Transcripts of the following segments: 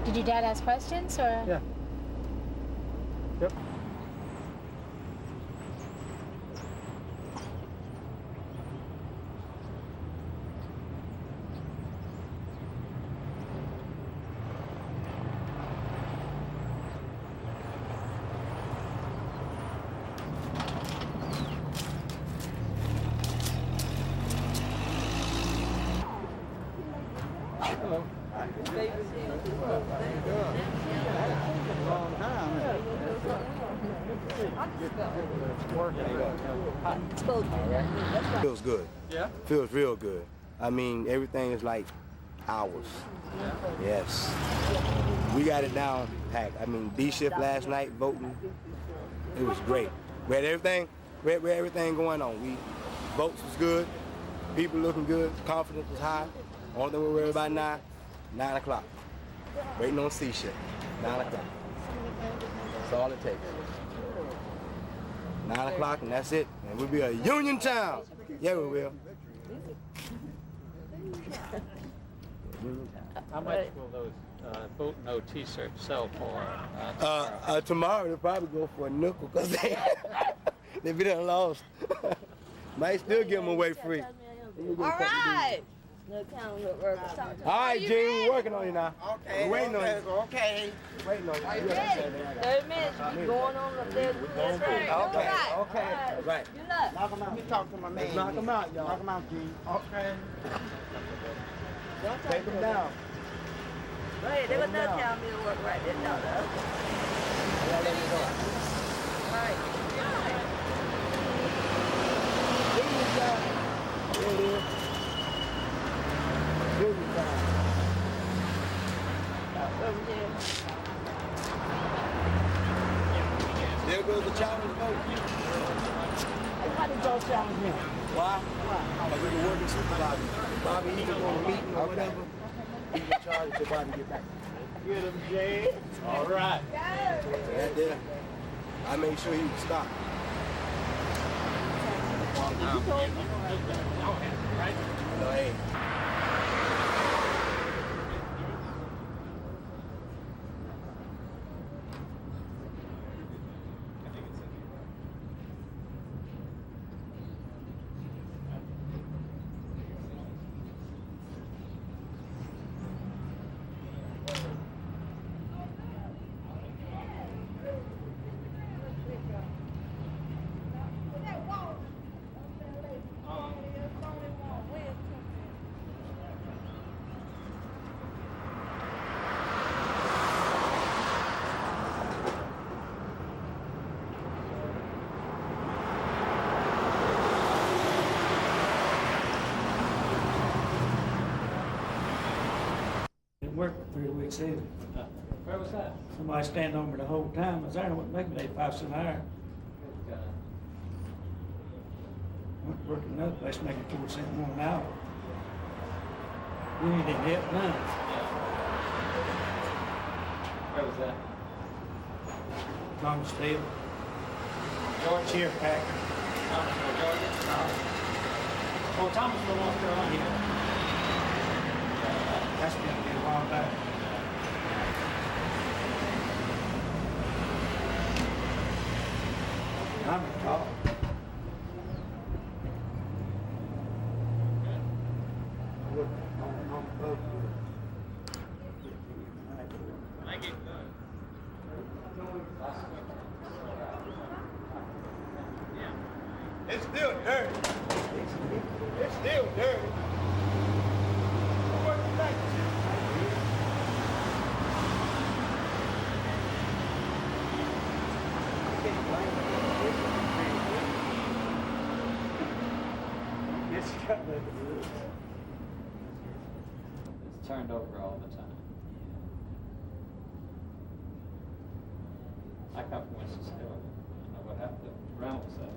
Did your dad ask questions, or? Yeah. Yep. Feels good. Yeah? Feels real good. I mean, everything is like ours. Yeah. Yes. We got it down packed. I mean, D shift last night, voting, it was great. We had everything, we had everything going on. Votes was good, people looking good, confidence was high. Only thing we worried about now, 9 o'clock. Waiting on C shift, 9 o'clock. That's all it takes. 9 o'clock and that's it. And we'll be a union town. Yeah, we will. How much will those vote no t-shirts sell for? Tomorrow they'll probably go for a nickel because they be done lost. Might still give them away free. All right. All right, Gene, we're working on you now. Okay. We're waiting on you. Okay. Waiting on you. Are you ready? 30 minutes. You going on up there? That's right. Okay. Okay. All right. Good luck. Knock him out. Let me talk to my man. Let's knock him out, y'all. Knock him out, Gene. Okay. Take him down. Go ahead. They would not tell me to work right there. No, no. Yeah, let me go. All right. Union time. There it is. Union time. Over there. There goes the challenge vote. Why did y'all challenge me? Why? Because we're the working supervisor. Bobby either on a meeting or whatever. He's in charge until Bobby get back. Get him, Jay. All right. Right there. I made sure he would stop. No, hey. Didn't work for 3 weeks either. Where was that? Somebody stand over the whole time. I was there, and it wouldn't make me 5 cents an hour. Went to work in another place making 4 cents more an hour. Really didn't help none. Where was that? Thomas Field, Georgia? chair packer. Thomasville, Georgia? Oh, Thomasville, North Carolina. That's been a while back. I'm a cop. Thank you. It's still dirty. It's still dirty. What's the Yes, you got that. It's turned over all the time. I come from Winston-Salem. I know what happened to Reynolds there.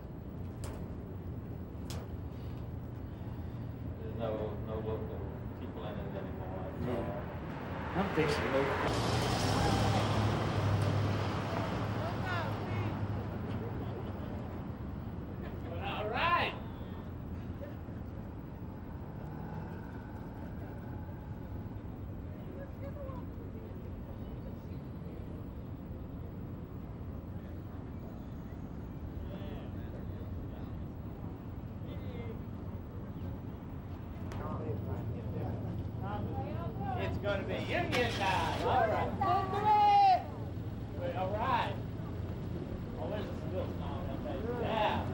There's no local people in it anymore. I'm fixing to move. All right. gonna be Union time. All right. Wait, all right. Oh, where's the Will song? Yeah.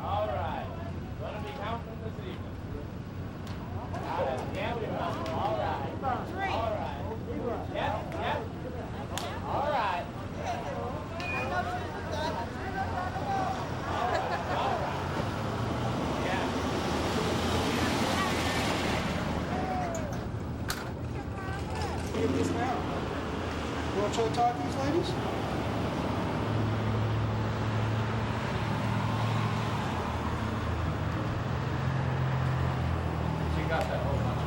All right. Gonna be counting this evening. Yeah, we will. All right. All right. Yep. All right. Give this now. You want to try to talk to these ladies? She got that whole bunch.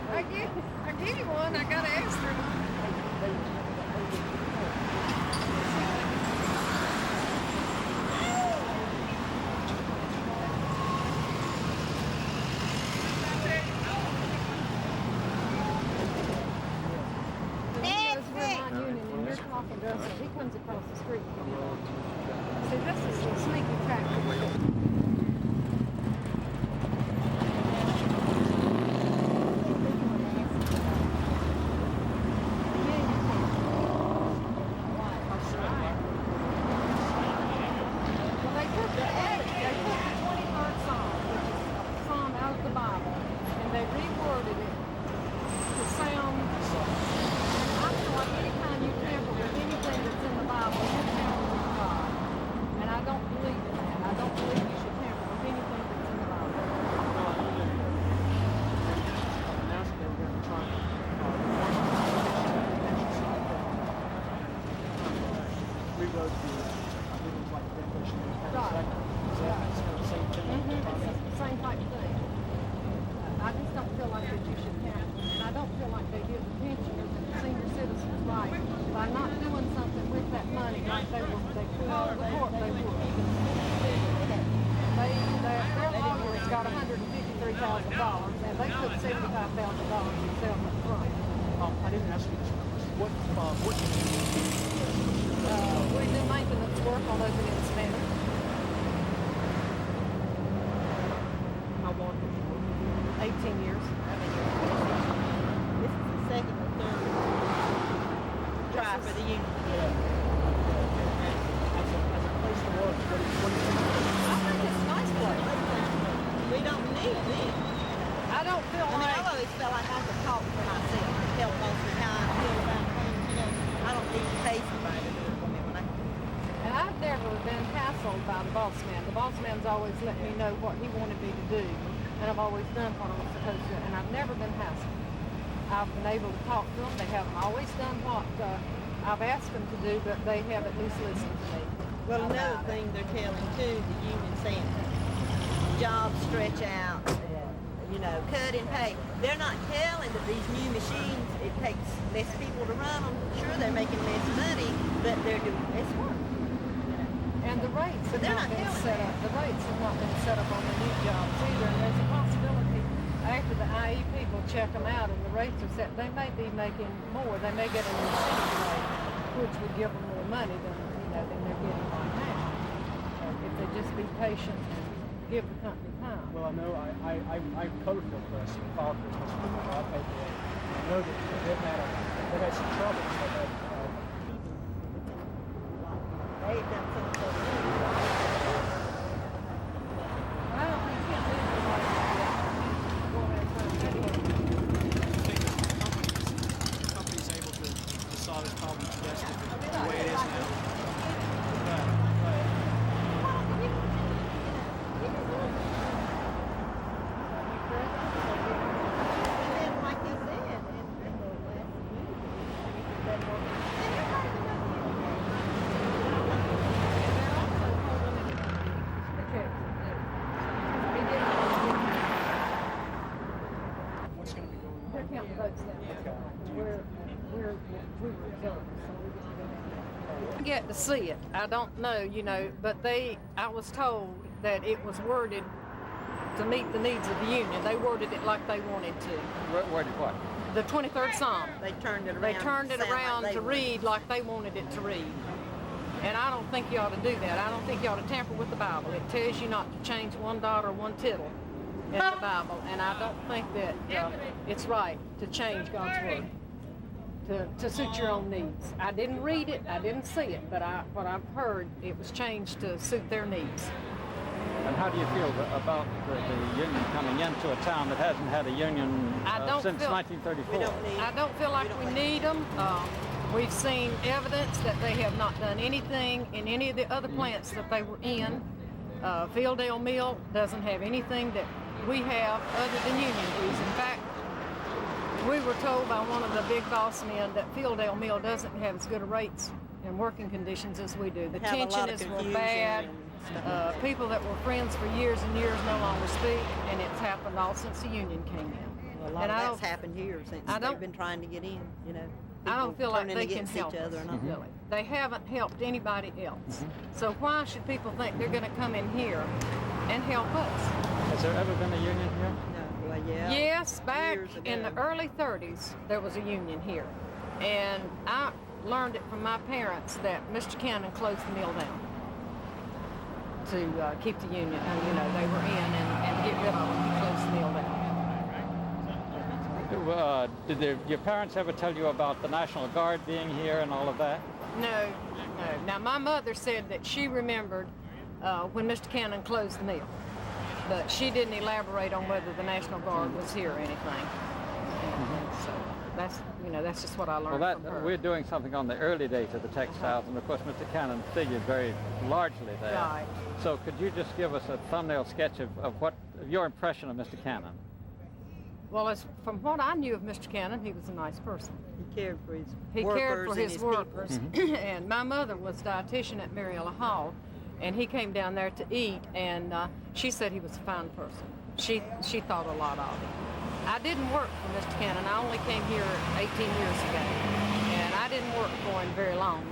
I give you one. I got an extra. He comes across the street. See, this is a sneaky tractor. Same type of thing. I just don't feel like that you should count, and I don't feel like they give the pensioners and the senior citizens right by not doing something with that money like they could the court they would. Their lawyer's got $153,000 and they took $75,000 themselves up front. I didn't ask you this. What do you do? We do maintenance work on opening standards. How long have you worked? 18 years. This is the second or third drive for the union. As a place to work, what do you think? I think it's a nice place. We don't need it. I don't feel I mean, like... I always felt like I could talk for myself, tell folks how I feel about things, you know. I don't need to pay somebody to do it for me when I can. And I've never been hassled by the boss man. The boss man's always let me know what he wanted me to do, and I've always done what I was supposed to, and I've never been hassled. I've been able to talk to them. They haven't always done what I've asked them to do, but they have at least listened to me. Well, another thing they're telling too, the union saying, jobs stretch out, you know, cut in pay. They're not telling that these new machines, it takes less people to run them. Sure, they're making less money, but they're doing less work. And the rates have they're not not been telling set me. up. The rates have not been set up on the new jobs either. And there's a possibility after the IE people check them out and the rates are set, they may be making more. They may get an incentive rate, which would give them more money than than they're getting right now. If they just be patient and give the company time. Well, I know I code Fieldcrest, filed for this before I paid for it. I know that they've had some trouble. They've done some sort of I don't think you can do it like The company's able to solve this problem best the way it is now. And then, like you said, and the last What's going to be going They're on? counting votes down there. We were zealous, so we didn't get to see it. I don't know, but I was told that it was worded to meet the needs of the union. They worded it like they wanted to. Worded what? The 23rd Psalm. They turned it around. They turned it sound like around they to were- read like they wanted it to read. And I don't think you ought to do that. I don't think you ought to tamper with the Bible. It tells you not to change one dot or one tittle in the Bible. And I don't think that it's right to change God's Word to suit your own needs. I didn't read it, I didn't see it, but what I've heard, it was changed to suit their needs. And how do you feel about the union coming into a town that hasn't had a union since 1934? We don't need. I don't feel like we need them. We've seen evidence that they have not done anything in any of the other plants that they were in. Fieldcrest Mill doesn't have anything that we have other than union dues. In fact, we were told by one of the big boss men that Fieldcrest Mill doesn't have as good a rates and working conditions as we do. The Have a lot tension of is confusion bad. and stuff. People that were friends for years and years no longer speak, and it's happened all since the union came in. A lot And of I that's don't- happened here since I don't- they've been trying to get in. I don't People feel like turning they can against help each other. us, And all. really. They haven't helped anybody else. So why should people think they're going to come in here and help us? Has there ever been a union here? No, well, yeah. Yes, back Years in the ago. early 30s, there was a union here. And I learned it from my parents that Mr. Cannon closed the mill down to keep the union, they were in and get rid of them. He closed the mill down. Did your parents ever tell you about the National Guard being here and all of that? No. Now, my mother said that she remembered when Mr. Cannon closed the mill, but she didn't elaborate on whether the National Guard was here or anything. And so that's just what I learned Well, from her. we're doing something on the early days of the textiles, and of course Mr. Cannon figured very largely there. Right. So could you just give us a thumbnail sketch of your impression of Mr. Cannon? Well, from what I knew of Mr. Cannon, he was a nice person. He cared for his He workers cared for and his workers. And my mother was dietitian at Mariella Hall, and he came down there to eat, and she said he was a fine person. She thought a lot of him. I didn't work for Mr. Cannon. I only came here 18 years ago, and I didn't work for him very long,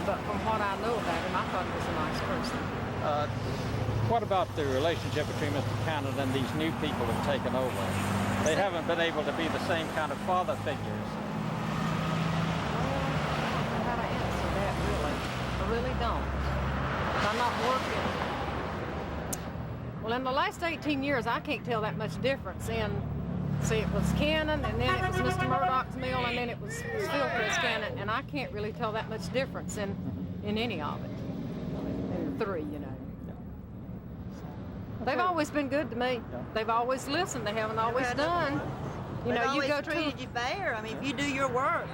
but from what I know about him, I thought he was a nice person. What about the relationship between Mr. Cannon and these new people who've taken over? They haven't been able to be the same kind of father figures. not working. Well, in the last 18 years, I can't tell that much difference see, it was Cannon, and then it was Mr. Murdoch's mill, and then it was Fieldcrest Cannon, and I can't really tell that much difference in any of it. In the three, you know. They've always been good to me. They've always listened. They haven't always done. You know, you go treated you fair. I mean, if you do your work,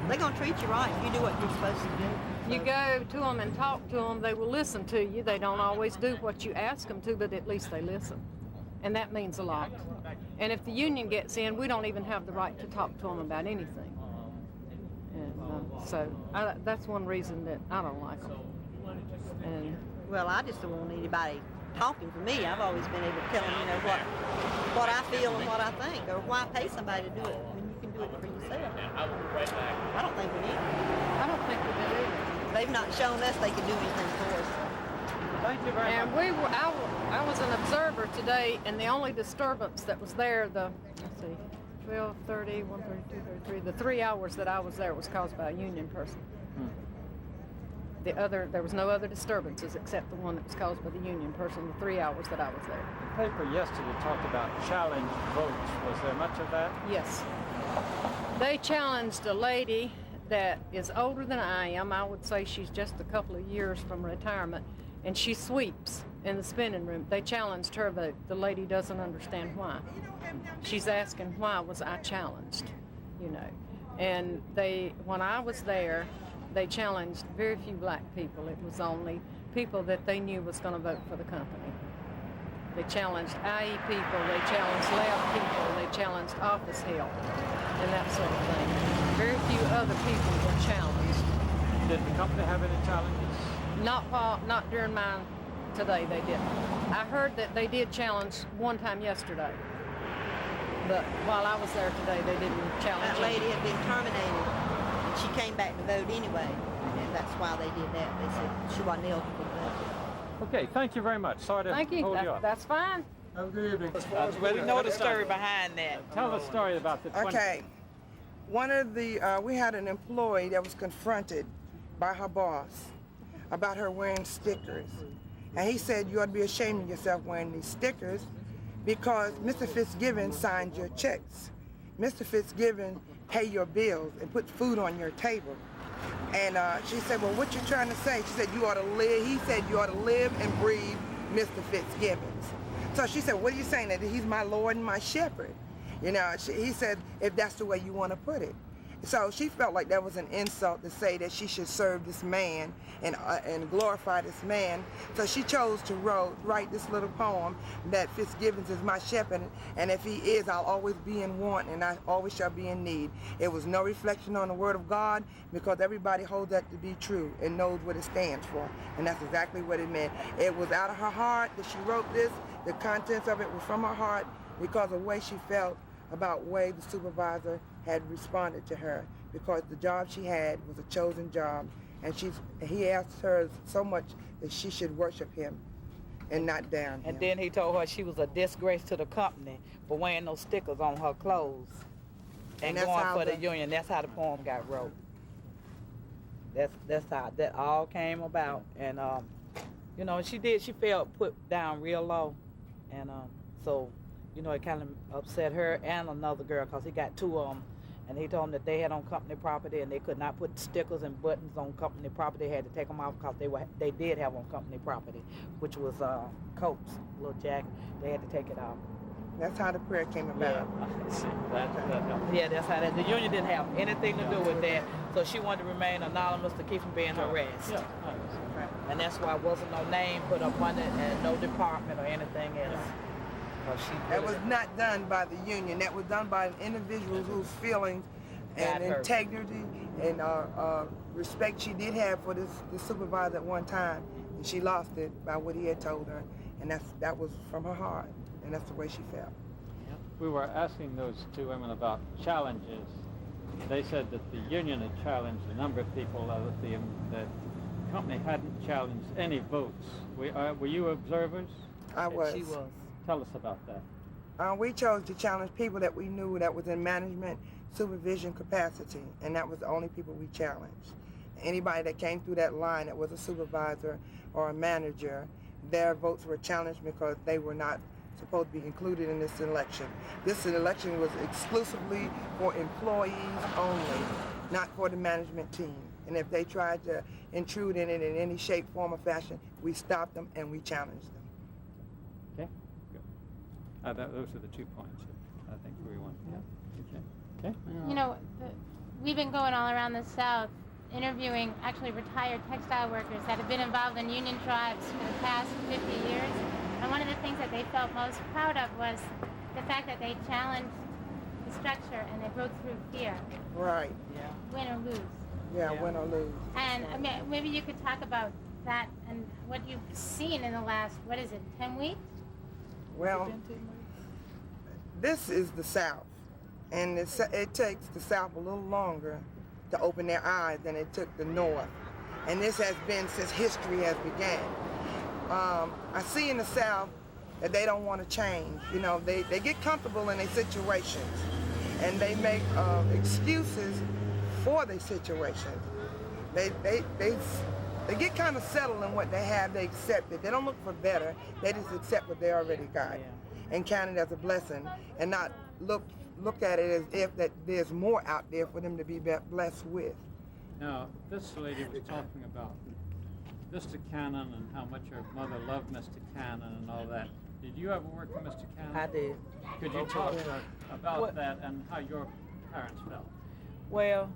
they're gonna treat you right if you do what you're supposed to do. You go to them and talk to them, they will listen to you. They don't always do what you ask them to, but at least they listen. And that means a lot. And if the union gets in, we don't even have the right to talk to them about anything. And that's one reason that I don't like them. And well, I just don't want anybody talking for me. I've always been able to tell them, you know, what I feel and what I think, or why pay somebody to do it when you can do it for yourself. I don't think we need it. I don't think we do either. They've not shown us they can do anything for us. Thank you very much. And I was an observer today, and the only disturbance that was there, 12:30, 1:30, 2:33, the 3 hours that I was there was caused by a union person. There was no other disturbances except the one that was caused by the union person, the 3 hours that I was there. The paper yesterday talked about challenge votes. Was there much of that? Yes. They challenged a lady that is older than I am. I would say she's just a couple of years from retirement, and she sweeps in the spinning room. They challenged her vote. The lady doesn't understand why. She's asking, why was I challenged, you know? And when I was there, they challenged very few black people. It was only people that they knew was going to vote for the company. They challenged IE people, they challenged lab people, they challenged office help, and that sort of thing. Very few other people were challenged. Did the company have any challenges? Not during mine today, they didn't. I heard that they did challenge one time yesterday, but while I was there today, they didn't challenge. That lady had been terminated, and she came back to vote anyway, and that's why they did that. They said she wasn't eligible to vote. Okay, thank you very much. Sorry to hold you up. That's fine. Have a good evening. We know the story behind that. Tell the story about the 20. Okay. One of we had an employee that was confronted by her boss about her wearing stickers. And he said, you ought to be ashamed of yourself wearing these stickers because Mr. Fitzgibbon signed your checks. Mr. Fitzgibbon pay your bills and put food on your table. And she said, well, what you trying to say? She said, you ought to live. He said, you ought to live and breathe Mr. Fitzgibbons. So she said, what are you saying? That he's my Lord and my shepherd? You know, he said, if that's the way you want to put it. So she felt like that was an insult to say that she should serve this man and glorify this man. So she chose to write this little poem that Fitzgibbons is my shepherd, and if he is, I'll always be in want, and I always shall be in need. It was no reflection on the word of God, because everybody holds that to be true and knows what it stands for, and that's exactly what it meant. It was out of her heart that she wrote this. The contents of it was from her heart because of the way she felt about the way the supervisor had responded to her, because the job she had was a chosen job, and he asked her so much that she should worship him and not down him. And then he told her she was a disgrace to the company for wearing those stickers on her clothes and going for the union. That's how the poem got wrote. That's how that all came about. And you know, she felt put down real low, and so you know, it kind of upset her and another girl, because he got two of them, and he told them that they had on company property and they could not put stickers and buttons on company property. They had to take them off because they did have on company property, which was coats, little jacket. They had to take it off. That's how the prayer came about. Yeah, that's how that. The union didn't have anything to do with that, so she wanted to remain anonymous to keep from being harassed. Yeah. And that's why wasn't no name put up on it and no department or anything else. That was not done by the union. That was done by an individual whose feelings and integrity and respect she did have for this supervisor at one time, and she lost it by what he had told her, and that was from her heart, and that's the way she felt. We were asking those two women about challenges. They said that the union had challenged a number of people, that the company hadn't challenged any votes. Were you observers? I was. She was. Tell us about that. We chose to challenge people that we knew that was in management supervision capacity, and that was the only people we challenged. anybody that came through that line that was a supervisor or a manager, their votes were challenged because they were not supposed to be included in this election. This election was exclusively for employees only, not for the management team. And if they tried to intrude in it in any shape, form, or fashion, we stopped them and we challenged them. Okay, good. Those are the 2 points that I think we want. Yeah. Okay. You know, we've been going all around the South interviewing actually retired textile workers that have been involved in union tribes for the past 50 years. And one of the things that they felt most proud of was the fact that they challenged the structure and they broke through fear. Right. Yeah. Win or lose. Yeah, win or lose. And I mean, maybe you could talk about that and what you've seen in the last, 10 weeks? Well, this is the South. And it takes the South a little longer to open their eyes than it took the North. And this has been since history has began. I see in the South that they don't want to change. You know, they get comfortable in their situations and they make excuses for their situations. They get kind of settled in what they have, they accept it. They don't look for better, they just accept what they already got. And count it as a blessing and not look at it as if that there's more out there for them to be blessed with. Now, this lady was talking about Mr. Cannon and how much her mother loved Mr. Cannon and all that. Did you ever work with Mr. Cannon? I did. Could you talk about that and how your parents felt? Well,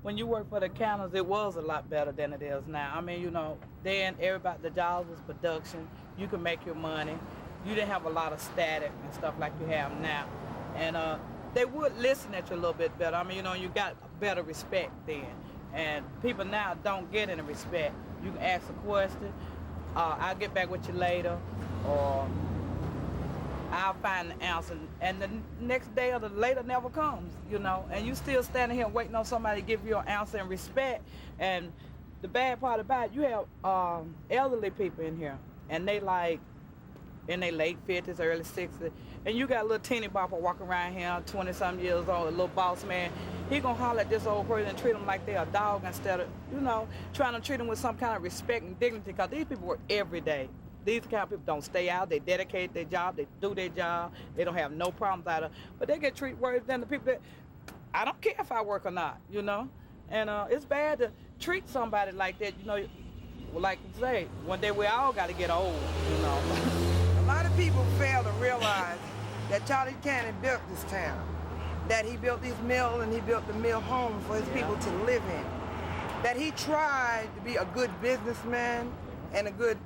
when you work for the Cannons, it was a lot better than it is now. I mean, you know, then everybody, the jobs was production. You could make your money. You didn't have a lot of static and stuff like you have now. And they would listen at you a little bit better. I mean, you know, you got better respect then. And people now don't get any respect. You can ask a question, I'll get back with you later, or I'll find the answer. And the next day or the later never comes, you know. And you still standing here waiting on somebody to give you an answer and respect. And the bad part about it, you have elderly people in here, and they like in their late 50s, early 60s, and you got a little teeny bopper walking around here, 20-something years old, a little boss man. He gonna holler at this old person and treat them like they're a dog instead of, you know, trying to treat them with some kind of respect and dignity, because these people work every day. These kind of people don't stay out, they dedicate their job, they do their job, they don't have no problems out of it, but they get treated worse than the people that, I don't care if I work or not, you know? And it's bad to treat somebody like that, you know, like you say, one day we all gotta get old, you know? A lot of people fail to realize that Charlie Cannon built this town, that he built these mills and he built the mill homes for his people to live in, that he tried to be a good businessman and a good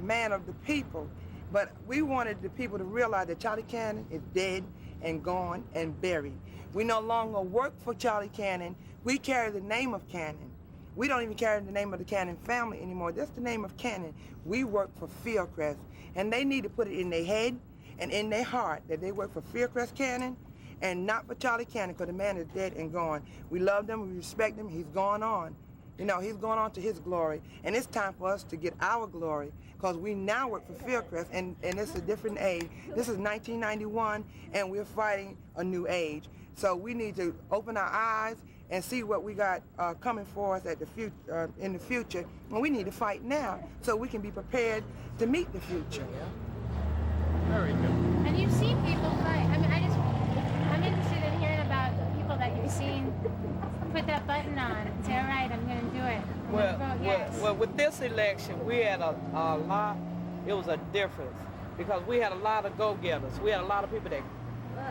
man of the people. But we wanted the people to realize that Charlie Cannon is dead and gone and buried. We no longer work for Charlie Cannon. We carry the name of Cannon. We don't even carry the name of the Cannon family anymore. That's the name of Cannon. We work for Fieldcrest. And they need to put it in their head and in their heart that they work for Fieldcrest Cannon and not for Charlie Cannon, because the man is dead and gone. We love him, we respect him, he's gone on. You know, he's gone on to his glory. And it's time for us to get our glory, because we now work for Fieldcrest, and it's a different age. This is 1991, and we're fighting a new age. So we need to open our eyes and see what we got coming for us at the in the future. And we need to fight now so we can be prepared to meet the future. Very good. And you've seen people fight. I mean, I'm interested in hearing about people that you've seen put that button on and say, all right, I'm going to do it. Well, with this election, we had a lot, it was a difference, because we had a lot of go-getters. We had a lot of people that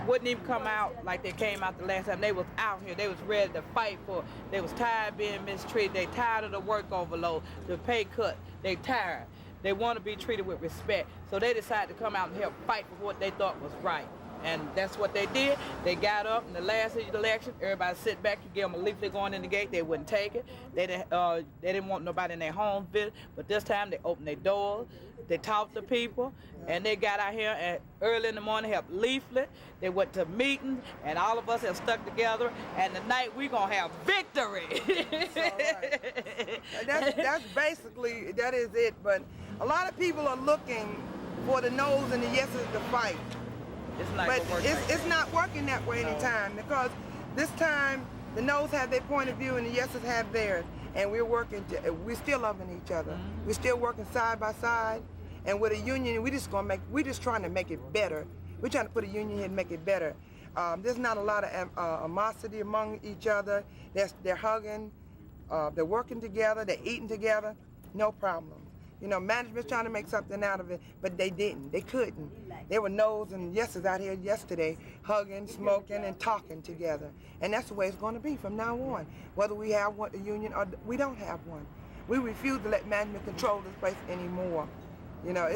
wouldn't even come out like they came out the last time. They was out here. They was ready to fight for it. They was tired of being mistreated. They tired of the work overload, the pay cut. They tired. They want to be treated with respect. So they decided to come out and help fight for what they thought was right. And that's what they did. They got up in the last election. Everybody sit back. You gave them a leaflet going in the gate. They wouldn't take it. They didn't want nobody in their home visit. But this time they opened their doors. They talked to people, and they got out here and early in the morning, helped leaflet. They went to meetings, and all of us have stuck together. And tonight we're gonna have victory. That's basically, that is it. But a lot of people are looking for the no's and the yeses to fight. It's not but it's not working that way anytime, because this time The no's have their point of view and the yeses have theirs. And we're working, we're still loving each other. We're still working side by side. And with a union, we're just trying to make it better. We're trying to put a union here and make it better. There's not a lot of animosity among each other. They're hugging, they're working together, they're eating together, no problem. You know, management's trying to make something out of it, but they didn't, they couldn't. There were no's and yeses out here yesterday, hugging, smoking, and talking together. And that's the way it's going to be from now on, whether we have a union or we don't have one. We refuse to let management control this place anymore. You know,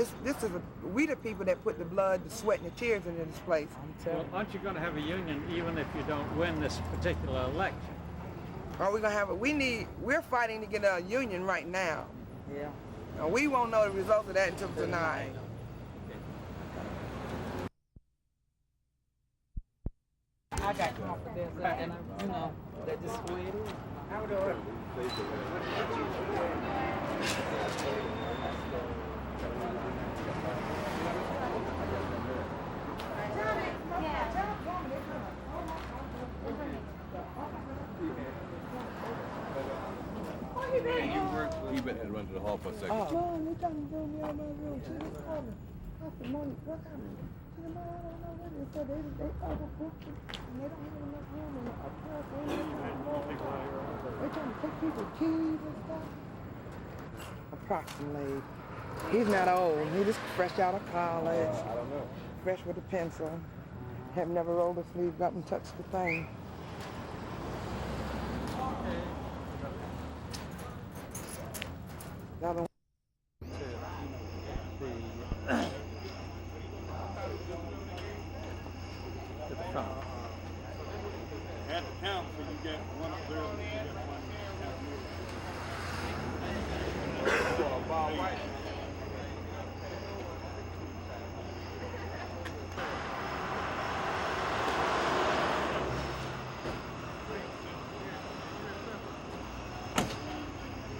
we the people that put the blood, the sweat, and the tears into this place. Well, aren't you going to have a union even if you don't win this particular election? Are we going to have we're fighting to get a union right now. Yeah. And we won't know the results of that until tonight. I got confidence and you know, that this is the way it is. How do it? He had to run to the hall for a second. John, they trying to do me out of my room. She just called me. I said, Monique, what happened? She said, no, I don't know what it is. So they overbooked it, and they don't have enough room in the upstairs. They're trying to take people's keys and stuff. Approximately. He's not old. He just fresh out of college. I don't know. Fresh with a pencil. Have never rolled his sleeves up and touched the thing. The other one. To the front. At the council, you get one observer, you get one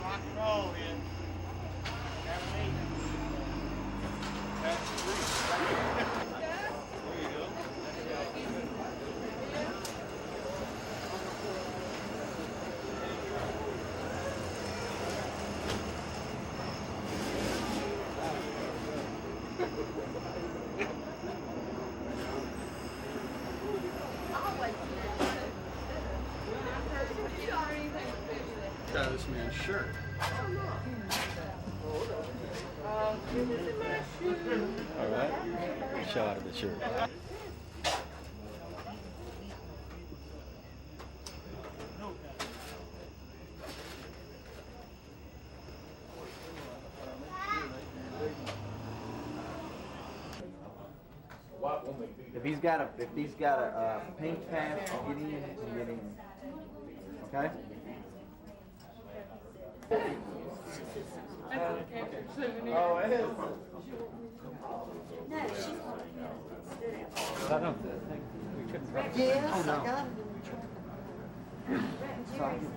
rock and roll here. That's the reason. This man's shirt. All right. Show out of the shirt. If he's got a pink pass to get in, he can get in. Okay? Oh, it is. I don't think we couldn't. Yes, Oh, no. I got it. So I can,